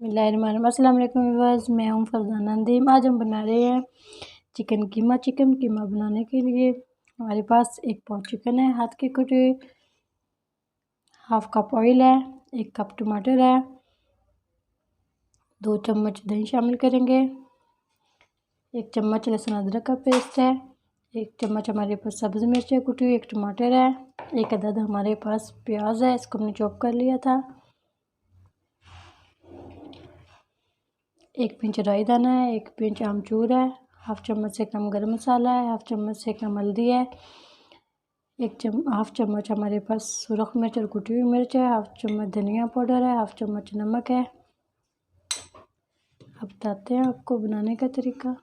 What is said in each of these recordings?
अस्सलाम वालेकुम व्यूअर्स, मैं हूं फरजाना नदीम। आज हम बना रहे हैं चिकन कीमा। चिकन कीमा बनाने के लिए हमारे पास एक पाव चिकन है, हाथ के कटे, हाफ कप ऑयल है, 1 कप टमाटर है, 2 चम्मच दही शामिल करेंगे, 1 चम्मच लहसुन अदरक का पेस्ट है, 1 चम्मच हमारे पास सब्ज़ मिर्च है कुटी हुई, 1 टमाटर है, 1 अदद हमारे पास प्याज है, इसको हमने चॉप कर लिया था, 1 पिंच राई दाना है, 1 पिंच आमचूर है, हाफ चम्मच से कम गरम मसाला है, हाफ चम्मच से कम हल्दी है, हाफ चम्मच हमारे पास सुरख मिर्च और कुटी हुई मिर्च है, हाफ चम्मच धनिया पाउडर है, हाफ चम्मच नमक है। अब बताते हैं आपको बनाने का तरीका।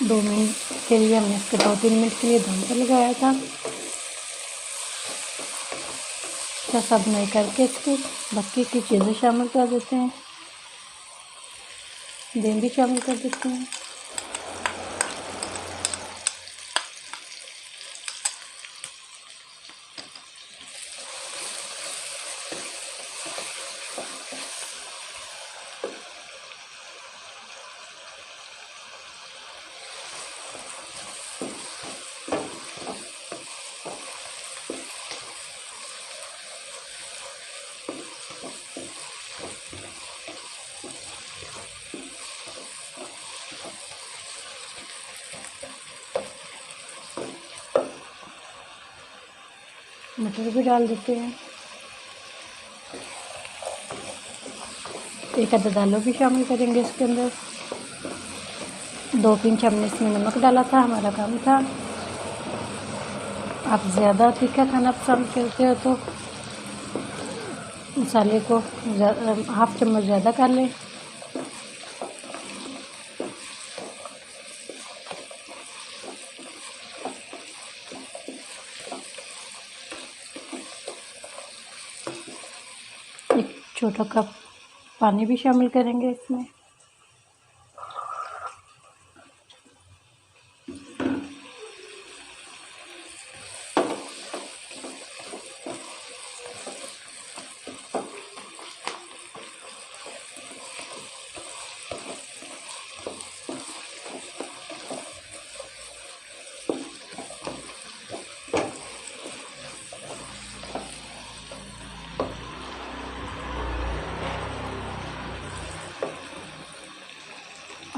दो मिनट के लिए हमने इसके 2-3 मिनट के लिए दम पर लगाया था। सब नहीं करके इसको बाकी की चीज़ें शामिल कर देते हैं, दही भी शामिल कर देते हैं। मटर भी डाल देते हैं, 1 अदद आलू भी शामिल करेंगे इसके अंदर। 2 पिंच हमने इसमें नमक डाला था, हमारा काम था। आप ज़्यादा तीखा खाना पसंद करते हो तो मसाले को हाफ चम्मच ज़्यादा कर लें। छोटा कप पानी भी शामिल करेंगे इसमें।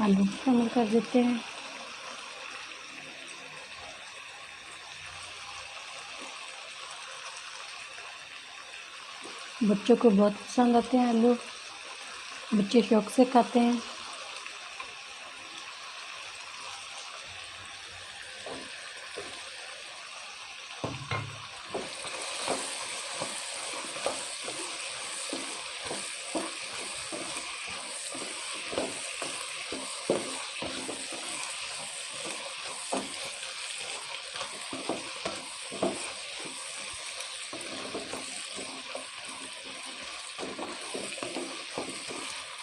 आलू शामिल कर देते हैं। बच्चों को बहुत पसंद आते हैं आलू, बच्चे शौक से खाते हैं।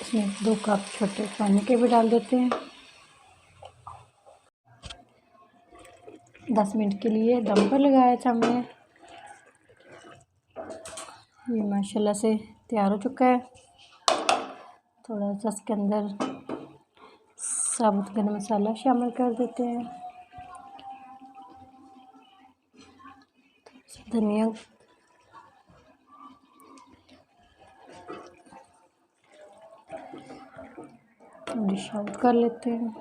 इसमें 2 कप छोटे पानी के भी डाल देते हैं। 10 मिनट के लिए दम पर लगाया था हमने। ये माशाल्लाह से तैयार हो चुका है। थोड़ा सा इसके अंदर साबुत गरम मसाला शामिल कर देते हैं, धनिया, डिश आउट कर लेते हैं।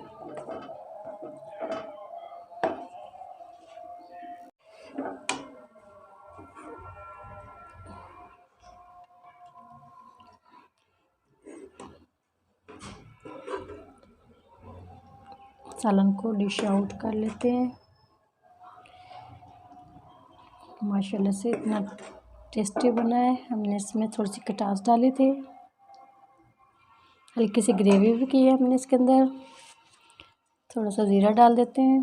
सालन को डिश आउट कर लेते हैं। माशाल्लाह से इतना टेस्टी बना है। हमने इसमें थोड़ी सी खटास डाली थी, हल्की सी ग्रेवी भी की है हमने इसके अंदर। थोड़ा सा ज़ीरा डाल देते हैं,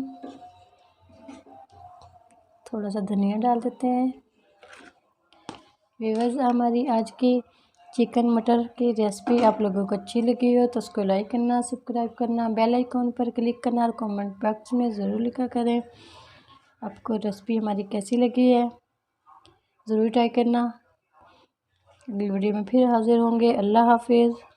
थोड़ा सा धनिया डाल देते हैं। व्यूअर्स, हमारी आज की चिकन मटर की रेसिपी आप लोगों को अच्छी लगी हो तो उसको लाइक करना, सब्सक्राइब करना, बेल आइकॉन पर क्लिक करना और कमेंट बॉक्स में ज़रूर लिखा करें आपको रेसिपी हमारी कैसी लगी है। ज़रूर ट्राई करना। अगली वीडियो में फिर हाज़िर होंगे। अल्लाह हाफिज़।